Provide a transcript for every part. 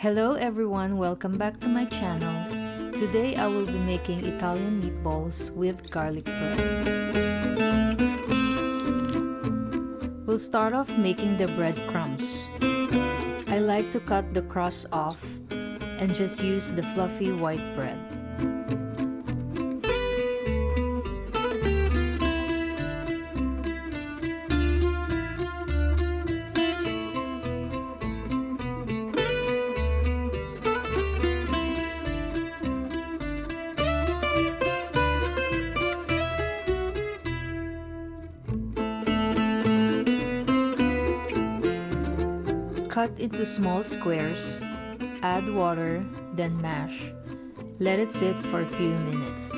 Hello everyone, welcome back to my channel. Today I will be making Italian meatballs with garlic bread. We'll start off making the bread crumbs. I like to cut the crust off and just use the fluffy white bread. Cut into small squares, add water, then mash. Let it sit for a few minutes.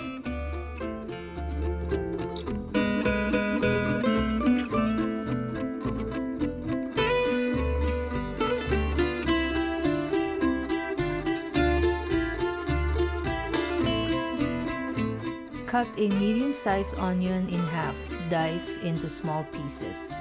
Cut a medium-sized onion in half, dice into small pieces.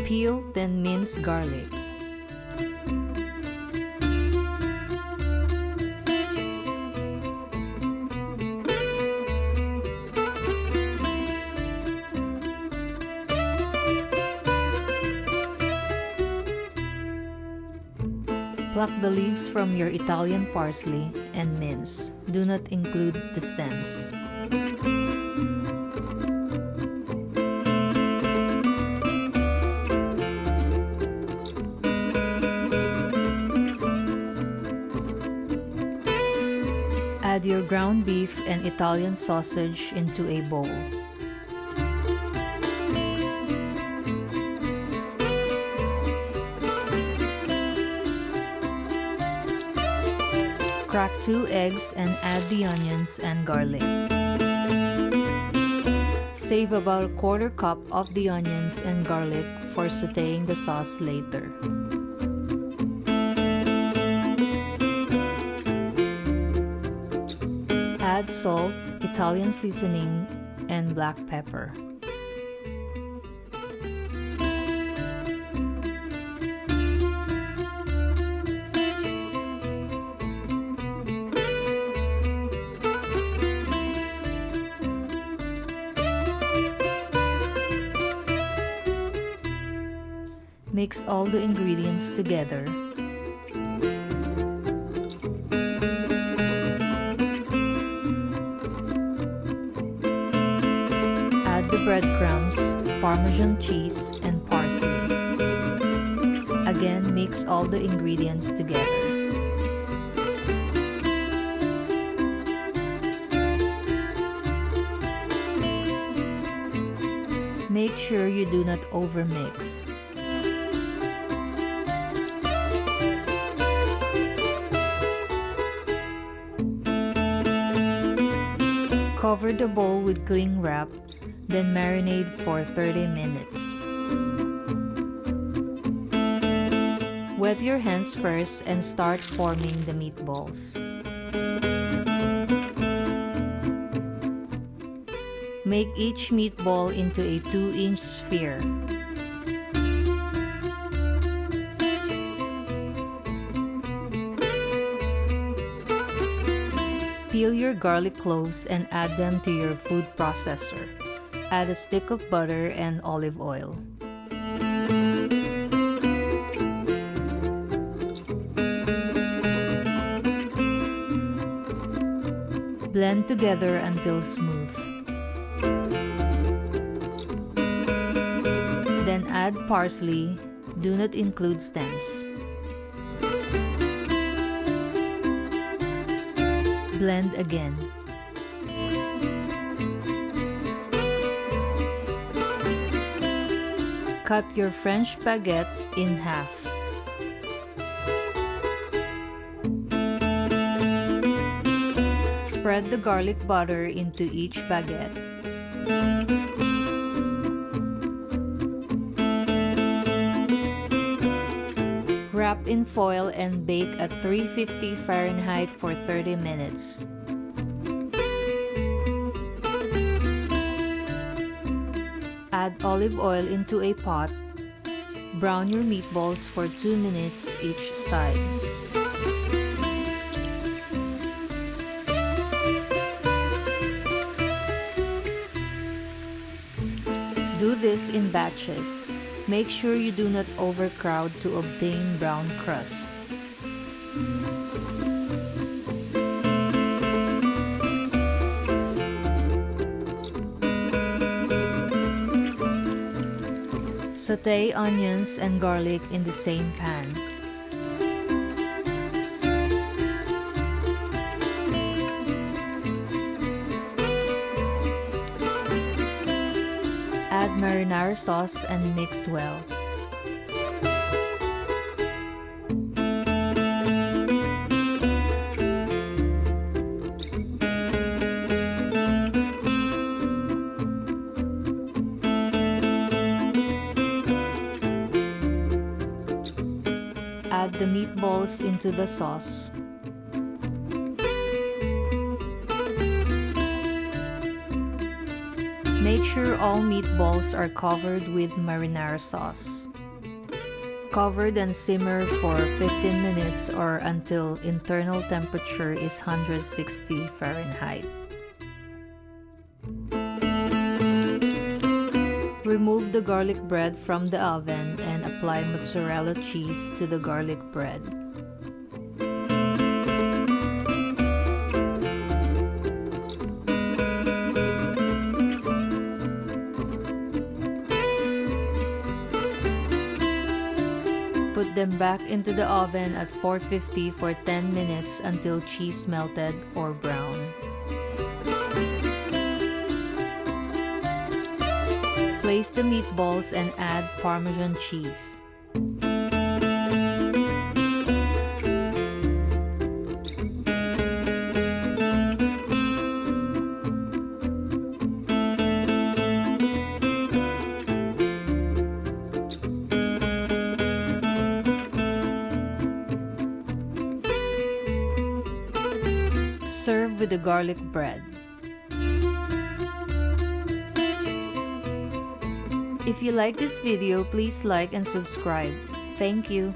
Peel, then mince garlic. Pluck the leaves from your Italian parsley and mince. Do not include the stems. Add your ground beef and Italian sausage into a bowl. Crack 2 eggs and add the onions and garlic. Save about a quarter cup of the onions and garlic for sautéing the sauce later. Add salt, Italian seasoning, and black pepper. Mix all the ingredients together. Add the breadcrumbs, Parmesan cheese, and parsley. Again, mix all the ingredients together. Make sure you do not overmix. Cover the bowl with cling wrap, then marinate for 30 minutes. Wet your hands first and start forming the meatballs. Make each meatball into a 2-inch sphere. Peel your garlic cloves and add them to your food processor. Add a stick of butter and olive oil. Blend together until smooth. Then add parsley. Do not include stems. Blend again. Cut your French baguette in half. Spread the garlic butter into each baguette. Wrap in foil and bake at 350 Fahrenheit for 30 minutes. Add olive oil into a pot. Brown your meatballs for 2 minutes each side. Do this in batches. Make sure you do not overcrowd to obtain brown crust. Sauté onions and garlic in the same pan. Add marinara sauce and mix well. Add the meatballs into the sauce. Make sure all meatballs are covered with marinara sauce. Cover and simmer for 15 minutes or until internal temperature is 160 Fahrenheit. Remove the garlic bread from the oven and apply mozzarella cheese to the garlic bread. Put them back into the oven at 450 for 10 minutes until cheese melted or brown. Place the meatballs and add parmesan cheese. Serve with the garlic bread. If you like this video, please like and subscribe. Thank you.